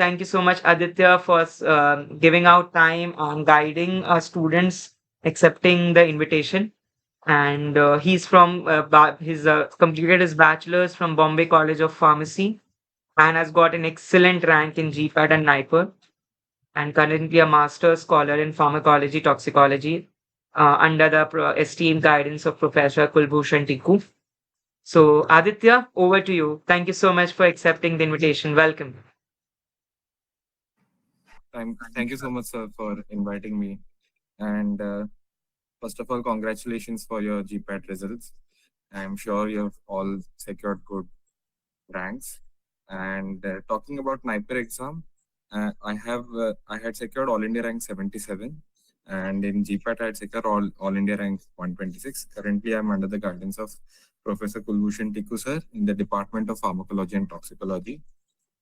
Thank you so much, Aditya, for giving out time and guiding students accepting the invitation. And he's from he's completed his bachelor's from Bombay College of Pharmacy and has got an excellent rank in GPAT and NIPER, and currently a master's scholar in pharmacology toxicology under the esteemed guidance of Professor Kulbhushan Tikku. So, Aditya, over to you. Thank you so much for accepting the invitation. Welcome. Thank you so much, sir, for inviting me. And first of all, congratulations for your GPAT results. I'm sure you've all secured good ranks. And talking about NIPER exam, I had secured All India rank 77, and in GPAT I had secured All India rank 126. Currently, I'm under the guidance of Professor Kulbhushan Tikku sir in the Department of Pharmacology and Toxicology,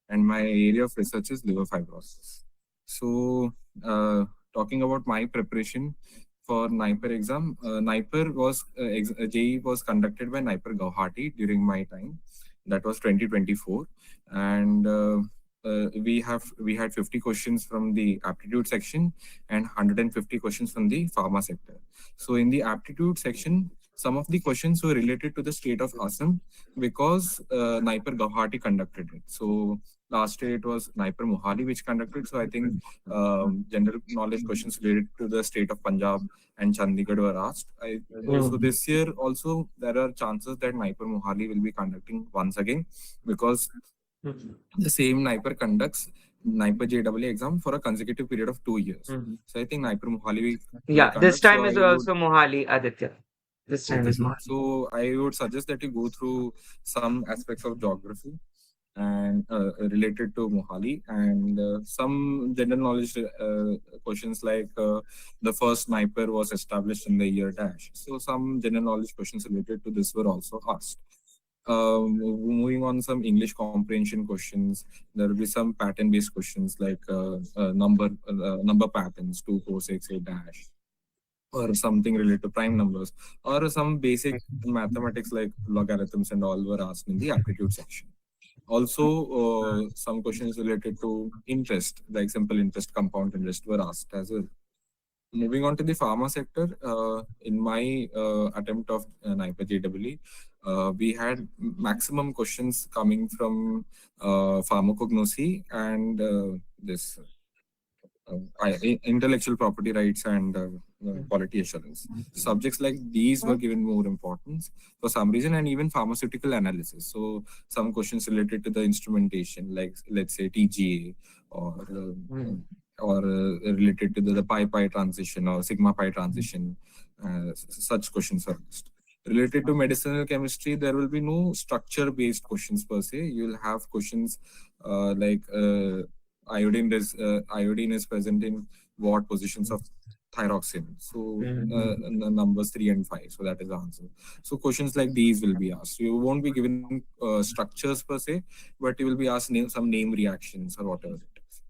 and my area of research is liver fibrosis. So, talking about my preparation for NIPER exam, NIPER was JEE was conducted by NIPER Guwahati during my time. That was 2024, and we had 50 questions from the aptitude section and 150 questions from the pharma sector. So in the aptitude section, some of the questions were related to the state of Assam because NIPER Guwahati conducted it. So last year it was NIPER Mohali which conducted. So I think general knowledge questions related to the state of Punjab and Chandigarh were asked. So this year also there are chances that NIPER Mohali will be conducting once again because the same NIPER conducts NIPER JEE exam for a consecutive period of 2 years. So I think NIPER Mohali will This conduct. time So is I would. also Mohali, Aditya. This time Okay, is sir. Mohali. So I would suggest that you go through some aspects of geography and related to Mohali and some general knowledge questions like the first NIPER was established in the year dash. So some general knowledge questions related to this were also asked. Moving on some English comprehension questions, there will be some pattern-based questions like number patterns 2, 4, 6, 8 dash, or something related to prime numbers, or some basic mathematics like logarithms and all were asked in the aptitude section. Also, some questions related to interest, like simple interest, compound interest, were asked as well. Moving on to the pharma sector, in my attempt of NIPER JEE, we had maximum questions coming from pharmacognosy and this intellectual property rights and quality assurance. Subjects like these were given more importance for some reason, and even pharmaceutical analysis. So some questions related to the instrumentation, like let's say TGA or related to the pi transition or sigma pi transition. Such questions are asked. Related to medicinal chemistry, there will be no structure-based questions per se. You will have questions like iodine is present in what positions of thyroxine. So numbers 3 and 5. So that is the answer. So questions like these will be asked. You won't be given structures per se, but you will be asked some name reactions or whatever it is.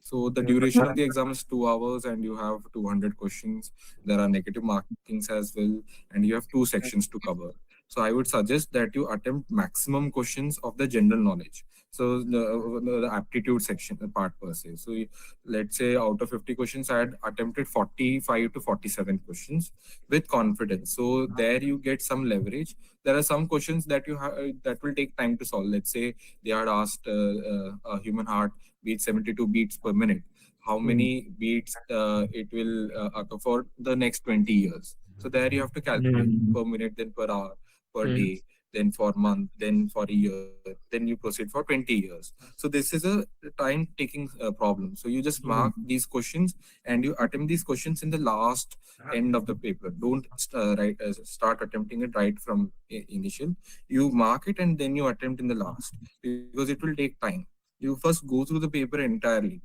So the duration of the exam is 2 hours and you have 200 questions. There are negative markings as well, and you have 2 sections to cover. So I would suggest that you attempt maximum questions of the general knowledge. So the aptitude section part per se. So let's say out of 50 questions, I had attempted 45 to 47 questions with confidence. So there you get some leverage. There are some questions that you have that will take time to solve. Let's say they had asked a human heart beats 72 beats per minute. How many beats it will occur for the next 20 years. So there you have to calculate per minute, then per hour, per day, then for month, then for a year, then you proceed for 20 years. So this is a time-taking problem. So you just mark these questions and you attempt these questions in the last end of the paper. Don't start attempting it right from initial. You mark it and then you attempt in the last because it will take time. You first go through the paper entirely,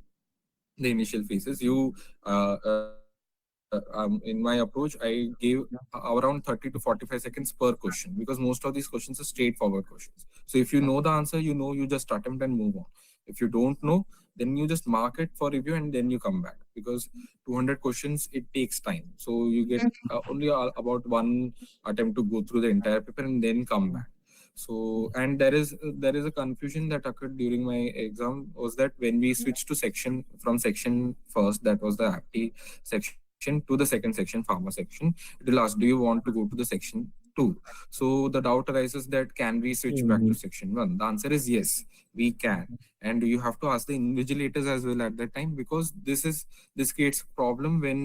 the initial phases. In my approach, I gave around 30 to 45 seconds per question because most of these questions are straightforward questions. So if you know the answer, you just attempt and move on. If you don't know, then you just mark it for review and then you come back because 200 questions, it takes time. So you get only about one attempt to go through the entire paper and then come back. So, and there is a confusion that occurred during my exam, was that when we switched to section from section first, that was the apti section, to the second section, pharma section, it will ask, do you want to go to the section two? So the doubt arises that can we switch back to Mhm. section one? The answer is yes, we can. And you have to ask the invigilators as well at that time, because this creates a problem when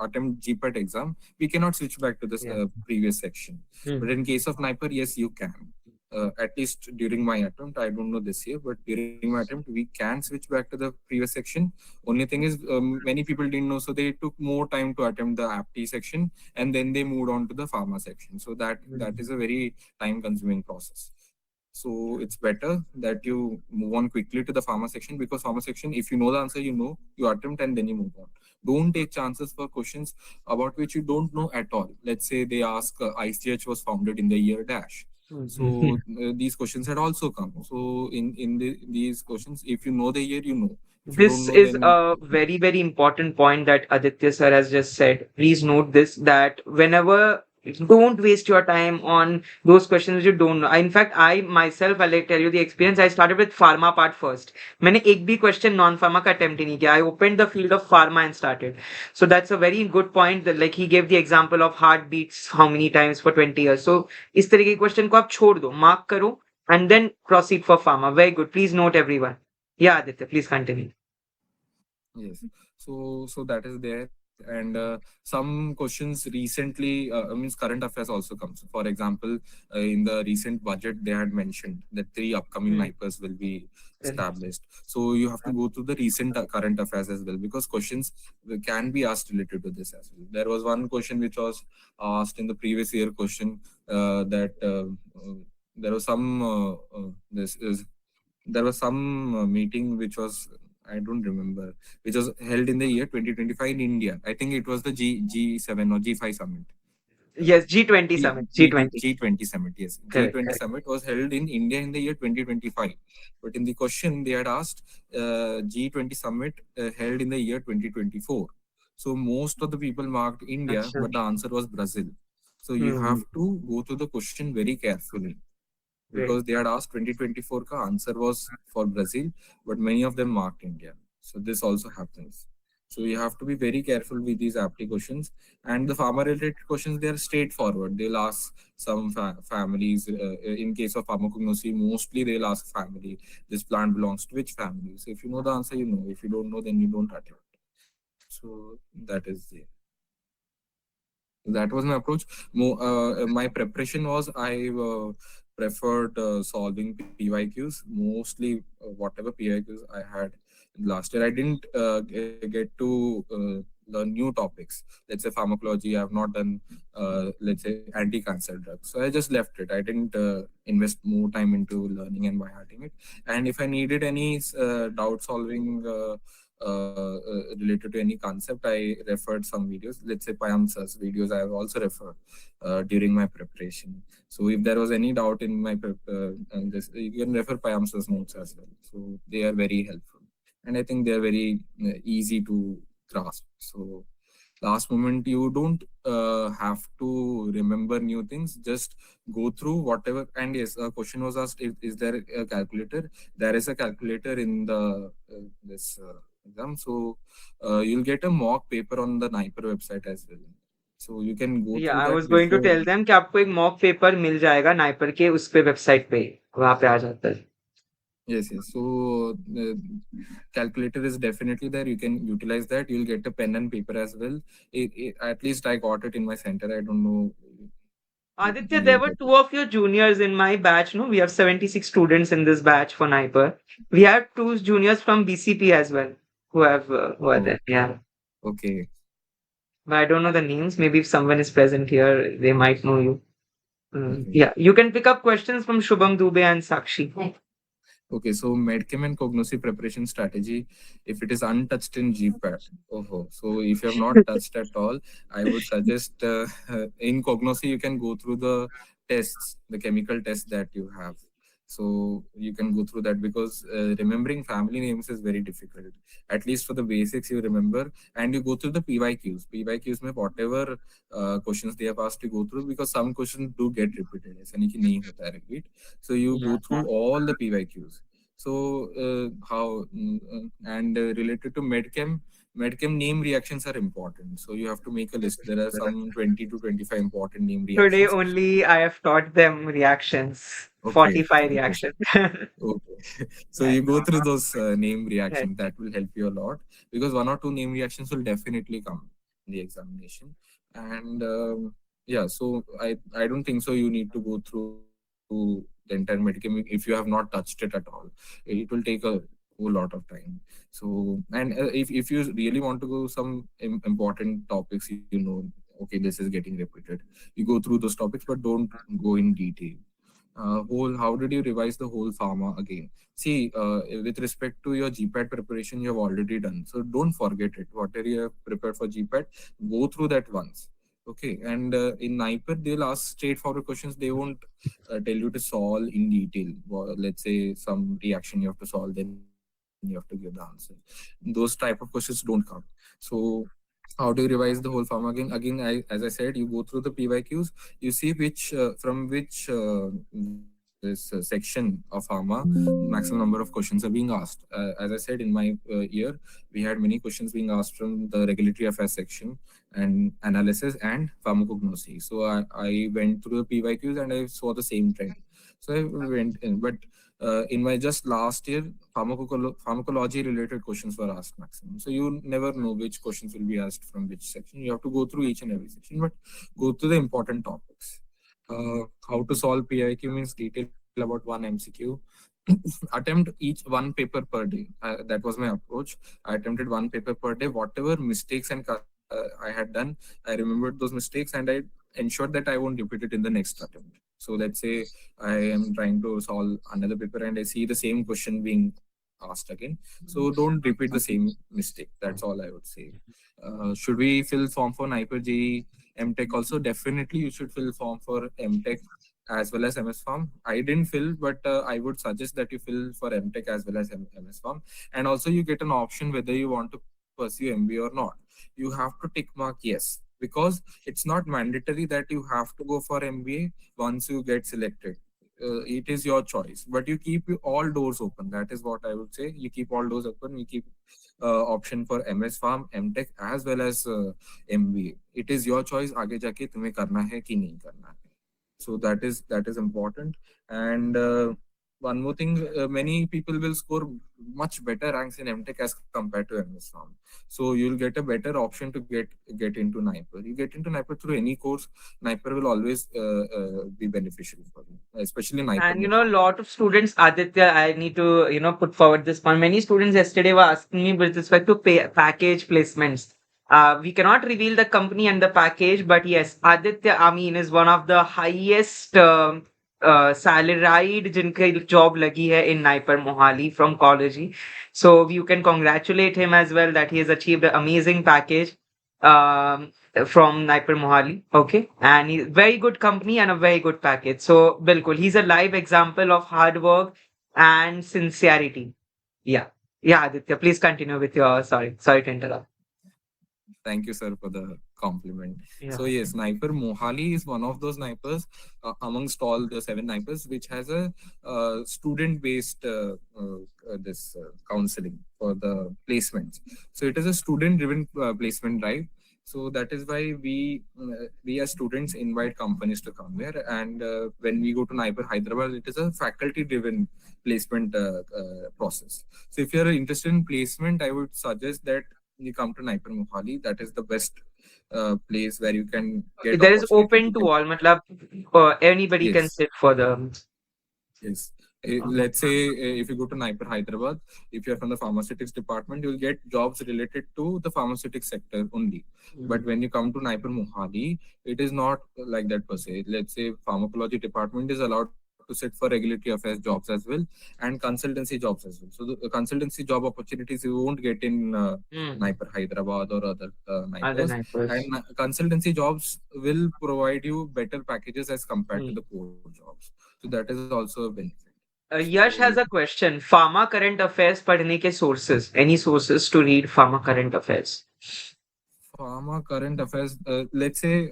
attempt GPAT exam. We cannot switch back to this Yeah. previous section. But Mhm. in case of NIPER, yes, you can. At least during my attempt, I don't know this year, but during my attempt, we can switch back to the previous section. Only thing is, many people didn't know, so they took more time to attempt the apti section, and then they moved on to the pharma section. So that is Mhm. a very time-consuming process. So it's better that you move on quickly to the pharma section, because pharma section, if you know the answer, you attempt and then you move on. Don't take chances for questions about which you don't know at all. Let's say they ask, ICH was founded in the year dash. Mhm. So these questions had also come. So these questions, if you know the year, you know. If you don't This know, is then a very, very important point that Aditya sir has just said. Please note this, that whenever, don't waste your time on those questions you don't know. In fact, I myself, I'll tell you the experience. I started with pharma part first. मैंने एक भी question non pharma का attempt ही नहीं किया. I opened the field of pharma and started. So that's a very good point. That like he gave the example of heartbeats how many times for 20 years. So इस तरह के question को आप छोड़ दो, mark करो, and then proceed for pharma. Very good. Please note everyone. Yeah, Aditya, please continue. yes. So that is there. And some questions recently, means current affairs also comes. For example, in the recent budget, they had mentioned that 3 upcoming Hmm. NIPERs will be Correct. established. So you have to go through the recent current affairs as well, because questions can be asked related to this as well. There was one question which was asked in the previous year question, that there was some this is there was some meeting which was, I don't remember, which was held in the year 2025 in India. I think it was the G7 or G5 summit. Yes, G20 summit. G20. G20 summit. Yes, Correct, G20 correct. summit was held in India in the year 2025. But in the question, they had asked, G20 summit held in the year 2024. So most of the people marked India, Acha. but the answer was Brazil. So you have Hmm. to go through the question very carefully, Great. because they had asked 2024 ka answer was for Brazil, but many of them marked India. So this also happens. So you have to be very careful with these aptitude questions. And the farmer related questions, they are straightforward. They'll ask some families. In case of pharmacognosy, mostly they'll ask family. This plant belongs to which family? So if you know the answer, you know. If you don't know, then you don't attempt. So that is the that was my approach. My preparation was, I preferred solving PYQs, mostly whatever PYQs I had last year. I didn't get to learn new topics. Let's say pharmacology, I have not done, let's say, anti-cancer drugs. So I just left it. I didn't invest more time into learning and by hearting it. And if I needed any doubt solving related to any concept, I referred some videos. Let's say Payamsa's videos, I have also referred during my preparation. So if there was any doubt in my and this, you can refer Payamsa's notes as well. So they are very helpful, and I think they are very easy to grasp. So last moment, you don't have to remember new things. Just go through whatever. And yes, a question was asked, is there a calculator? There is a calculator in the this exam. So you'll get a mock paper on the NIPER website as well. So you can go Yeah, through I that was going to before. tell them कि आपको एक mock paper मिल जाएगा NIPER के उस पे website पे वहां पे आ जाता है. Yes, yes. So the calculator is definitely there. You can utilize that. You'll get a pen and paper as well. At least I got it in my center. I don't know Aditya, when there you'll were get it. two of your juniors in my batch. No, we have 76 students in this batch for NIPER. We have two juniors from BCP as well who are Oh, there. Yeah, okay. but I don't know the names. Maybe if someone is present here, they might know you. Okay. Yeah, you can pick up questions from Shubham Dubey and Sakshi. Okay. So medchem and cognosy preparation strategy, if it is untouched in GPAT. Oh, so if you have not touched at all, I would suggest in cognosy you can go through the tests, the chemical tests that you have. So you can go through that, because remembering family names is very difficult. At least for the basics, you remember, and you go through the PYQs. PYQs में whatever questions they have asked, you go through, because some questions do get repeated. ऐसा नहीं कि नहीं होता है repeat. So you go through all the PYQs. So and related to medchem name reactions are important. So you have to make a list. There are some 20 to 25 important name Today reactions. only I have taught them reactions, Okay. 45 reactions. Okay. So Yeah. you go through those name Right. reactions. That will help you a lot, because one or two name reactions will definitely come in the examination. And yeah, so I don't think so. You need to go through the entire medicine if you have not touched it at all. It will take a whole lot of time. So, and if you really want to go some important topics, okay, this is getting repeated. You go through those topics, but don't go in detail. Whole How did you revise the whole pharma again? See, with respect to your GPAT preparation, you have already done, so don't forget it. Whatever you have prepared for GPAT, go through that once. Okay. And in NIPER, they'll ask straightforward questions. They won't tell you to solve in detail. Well, let's say some reaction you have to solve, then you have to give the answer. Those type of questions don't come. So how do you revise the whole pharma again? As I said, you go through the PYQs, you see which from which this section of pharma maximum number of questions are being asked. As I said, in my year, we had many questions being asked from the regulatory affairs section, and analysis and pharmacognosy. So I went through the PYQs and I saw the same trend. So I went in, but in my just last year, pharmacology related questions were asked maximum. So you never know which questions will be asked from which section. You have to go through each and every section, but go to the important topics. How to solve PIQ means detail about one MCQ. Attempt each one paper per day. That was my approach. I attempted one paper per day. Whatever mistakes I had done, I remembered those mistakes, and I ensured that I won't repeat it in the next attempt. So let's say I am trying to solve another paper and I see the same question being asked again. So don't repeat the same mistake. That's all I would say. Should we fill form for NIPER JEE MTech also? Definitely, you should fill form for MTech as well as M.Pharm. I didn't fill, but I would suggest that you fill for MTech as well as M.Pharm. And also, you get an option whether you want to pursue MBA or not. You have to tick mark yes, because it's not mandatory that you have to go for MBA once you get selected. It is your choice, but you keep all doors open. That is what I would say. You keep all doors open. You keep option for M.Pharm, MTech as well as MBA. It is your choice. आगे जाके तुम्हें करना है कि नहीं करना है. So that is important. And one more thing, many people will score much better ranks in MTech as compared to M.Pharm. So you'll get a better option to get into NIPER. You get into NIPER through any course, NIPER will always be beneficial for you, especially NIPER And a Mohali. lot of students, Aditya, I need to, put forward this point. Many students yesterday were asking me with respect to package placements. We cannot reveal the company and the package, but yes, Aditya Amin is one of the highest salaried जिनके job लगी है in NIPER Mohali from college. So you can congratulate him as well that he has achieved an amazing package. Um, from NIPER Mohali. Okay. And he's very good company and a very good package. So, Bilkul, he's a live example of hard work and sincerity. Yeah. Yeah, Aditya, please continue with your sorry to interrupt. Thank you, sir, for the compliment. Yeah. So yes, NIPER Mohali is one of those NIPERs amongst all the seven NIPERs, which has a student-based this counseling for the placements. So it is a student-driven placement drive. So that is why we as students invite companies to come here. And when we go to NIPER Hyderabad, it is a faculty-driven placement process. So if you're interested in placement, I would suggest that you come to NIPER Mohali. That is the best place where you can get There is opportunity to open to get. all. Matlab, anybody can Yes, sit for the. yes. Let's say if you go to NIPER Hyderabad, if you're from the pharmaceutics department, you'll get jobs related to the pharmaceutics sector only. But when you come to NIPER Mohali, it is not like that per se. Let's say pharmacology department is allowed to sit for regulatory affairs jobs as well, and consultancy jobs as well. So the consultancy job opportunities you won't get in NIPER Hyderabad or other Other NIPERs. NIPERs. And consultancy jobs will provide you better packages as compared to Hmm. the core jobs. So that is also a benefit. Yash has So a question. Pharma current affairs पढ़ने के sources. Any sources to read pharma current affairs? pharma current affairs. Let's say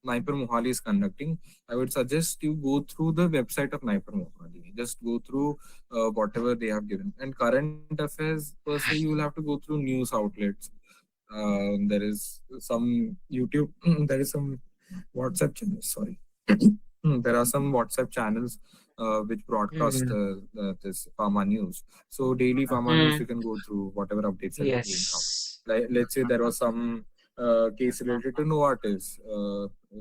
NIPER Mohali is conducting. I would suggest you go through the website of NIPER Mohali. Just go through whatever they have given. And current affairs per se, you will have to go through news outlets. There is some YouTube. There is some WhatsApp channels. Sorry. There are some WhatsApp channels which broadcast Hmm. this pharma news. So daily pharma news Hmm. you can go through whatever updates are being come. Yes. Like let's say there was some case related to Novartis.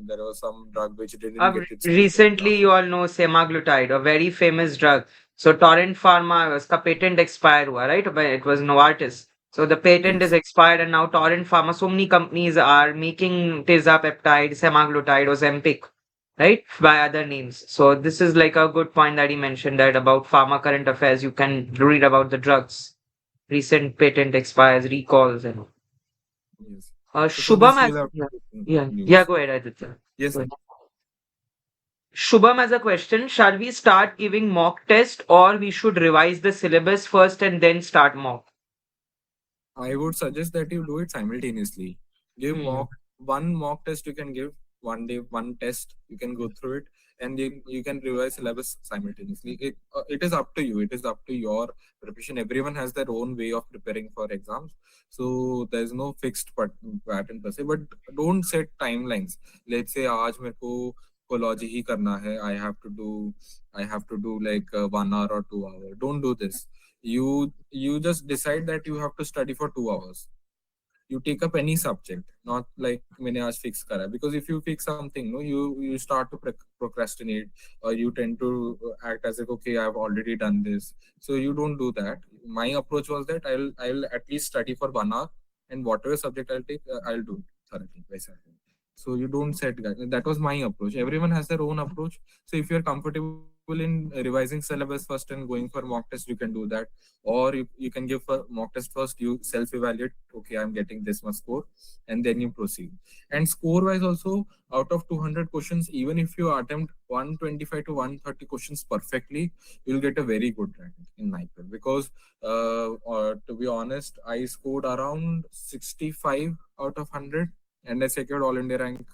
There was some drug which didn't get its patent Recently, after. you all know semaglutide, a very famous drug. So Torrent Pharma, उसका patent expired हुआ, right? But it was Novartis. So the patent is Yes. expired, and now Torrent Pharma, so many companies are making tirzepatide, semaglutide, or Zempic, right? By other names. So this is like a good point that he mentioned that about pharma current affairs. You can read about the drugs, recent patent expires, recalls, and all. Yes. So for Shubham this you has will have yeah, to go yeah, yeah. news. Go ahead, Aditya. Yes. Go ahead. Shubham has a question. Shall we start giving mock test or we should revise the syllabus first and then start mock? I would suggest that you do it simultaneously. Give Hmm. one mock test you can give one day, one test you can go through it, and you can revise syllabus simultaneously. It is up to you. It is up to your preparation. Everyone has their own way of preparing for exams, so there is no fixed pattern per se. But don't set timelines. Let's say आज मेरे को कोलॉजी ही करना है. I have to do like 1 hour or 2 hour. Don't do this. You just decide that you have to study for 2 hours. You take up any subject, not like मैंने आज fix करा. Because if you fix something, no, you start to procrastinate, or you tend to act as if okay, I've already done this. So you don't do that. My approach was that I'll at least study for 1 hour, and whatever subject I'll take, I'll do it thoroughly. So you don't set guide. That was my approach. Everyone has their own approach. So if you're comfortable in revising syllabus first and going for mock test, you can do that. Or you can give for mock test first, you self-evaluate, okay, I'm getting this much score, and then you proceed. And score-wise also, out of 200 questions, even if you attempt 125 to 130 questions perfectly, you'll get a very good rank in NIPER. Because to be honest, I scored around 65 out of 100, and I secured All India rank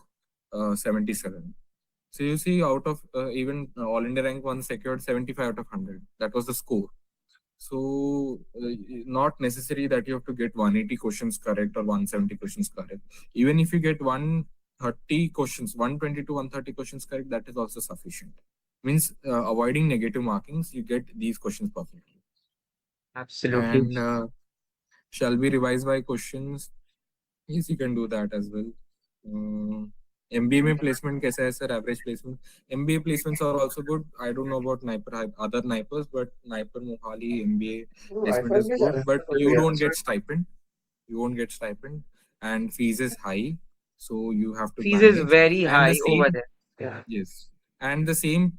77. So you see, out of even All India rank one secured 75 out of 100. That was the score. So not necessary that you have to get 180 questions correct or 170 questions correct. Even if you get 130 questions, 120 to 130 questions correct, that is also sufficient. Means avoiding negative markings, you get these questions perfectly. Absolutely. And shall we revise by questions? Yes, you can do that as well. MBA में placement कैसा है sir? Average placement. MBA placements are also good. I don't know about NIPER, other NIPERs, but NIPER Mohali MBA placement is good. But you don't get stipend. You won't get stipend, and fees is high, so you have to Fees is manage. very And the high over same, there. Yeah. yes, and the same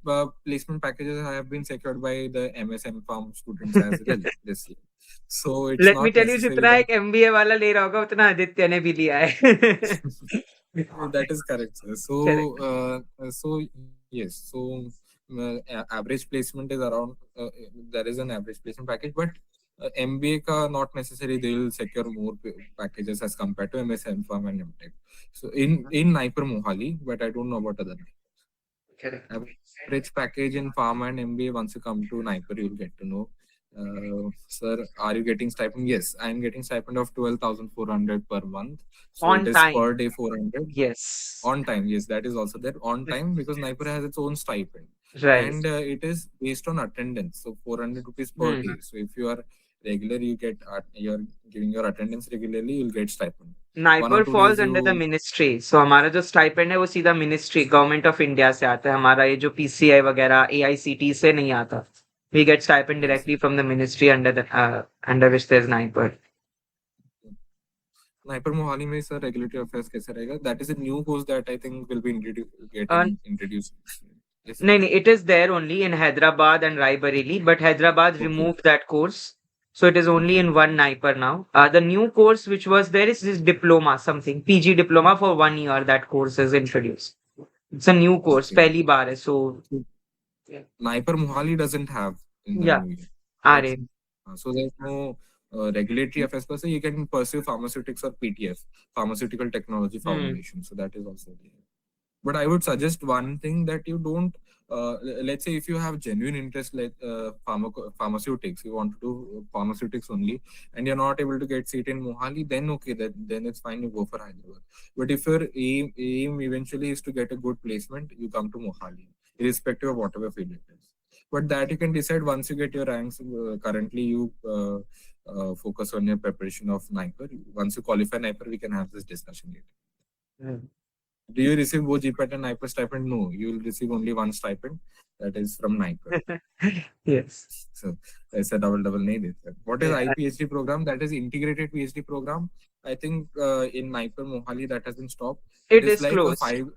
placement packages have been secured by the M.Pharm students as well this year. So it's Let me not tell you, necessary जितना that एक MBA वाला ले रहा होगा उतना आदित्य ने भी लिया है. that is correct, sir. Correct. So yes, so average placement is around. There is an average placement package, but MBA ka not necessarily they will secure more packages as compared to MS M.Pharm and M.Tech. So in NIPER Mohali, but I don't know about other Correct. average package in pharma and MBA. Once you come to NIPER, you'll get to know. Sir, are you getting stipend? Yes, I am getting stipend of 12,400 per month. So it On is time. per day 400. Yes. On time, yes, that is also there. On time, because NIPER has its own stipend, Right. and it is based on attendance. So 400 rupees per Hmm. day. So if you are regular, you're giving your attendance regularly, you'll get stipend. 1 or NIPER 2 falls days under the you ministry so हमारा जो stipend है वो सीधा ministry government of India से आता है हमारा ये जो पीसीआई वगैरह एआईसीटी से नहीं आता we get stipend yes. Directly from the ministry under the under which there is NIPER NIPER Mohali में sir regulatory affairs कैसे रहेगा? That is a new course that I think will be getting introduced. Yes. नहीं नहीं it is there only in Hyderabad and Raebareli but Hyderabad Okay. Remove that course so it is only Okay. in one NIPER now. The new course which was there is this diploma something PG diploma for 1 year that course is introduced. It's a new course Okay. पहली बार है so NIPER Mohali doesn't have in the Yeah. new year, right? RA. So there's no regulatory affairs per se. You can pursue pharmaceutics or PTF, pharmaceutical technology Hmm. foundation. So that is also there. But I would suggest one thing that you don't. Let's say if you have genuine interest like pharmaceutics, you want to do pharmaceutics only, and you're not able to get seat in Mohali, then okay, then it's fine. You go for Hyderabad. But if your aim eventually is to get a good placement, you come to Mohali, irrespective of whatever field it is. But that you can decide once you get your ranks. Currently, you focus on your preparation of NIPER. Once you qualify NIPER, we can have this discussion later. Hmm. Do you receive both GPAT and NIPER stipend? No, you will receive only one stipend, that is from NIPER. Yes. So it's a double need. What is Yeah. IPhD program? That is integrated PhD program. I think in NIPER Mohali that has been stopped. It It is is like a closed. five.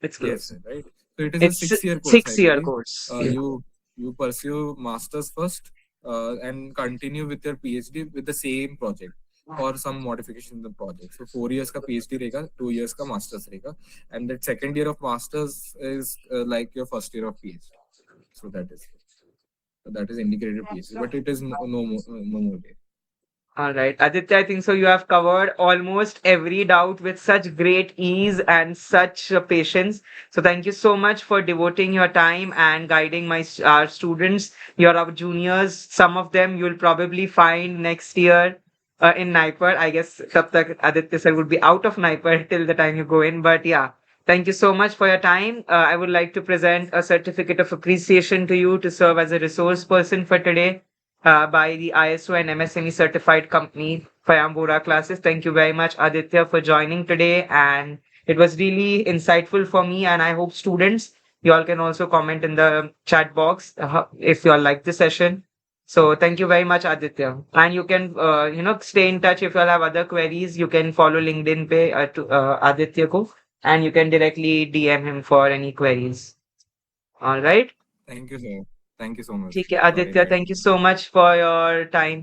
It's Yes, closed. sir, right. So it is a It's 6 year course, I 6 year believe. course. Yeah. You pursue masters first and continue with your PhD with the same project or some modification in the project. So 4 years ka PhD रहेगा, 2 years ka masters रहेगा, and that second year of masters is like your first year of PhD. So that is integrated PhD, but it is no more there. All right, Aditya, I think so. You have covered almost every doubt with such great ease and such patience. So thank you so much for devoting your time and guiding our students. You're our juniors. Some of them you'll probably find next year in NIPER. I guess tab tak Aditya sir would be out of NIPER till the time you go in. But yeah, thank you so much for your time. I would like to present a certificate of appreciation to you to serve as a resource person for today by the ISO and MSME certified company Fayambura classes. Thank you very much, Aditya, for joining today. And it was really insightful for me. And I hope students, you all can also comment in the chat box if you all like the session. So thank you very much, Aditya. And you can, stay in touch if you all have other queries. You can follow LinkedIn pay to Aditya ko, and you can directly DM him for any queries. All right. Thank you, sir. Thank you so much ठीक है for Aditya, inviting thank you me. so much for your time.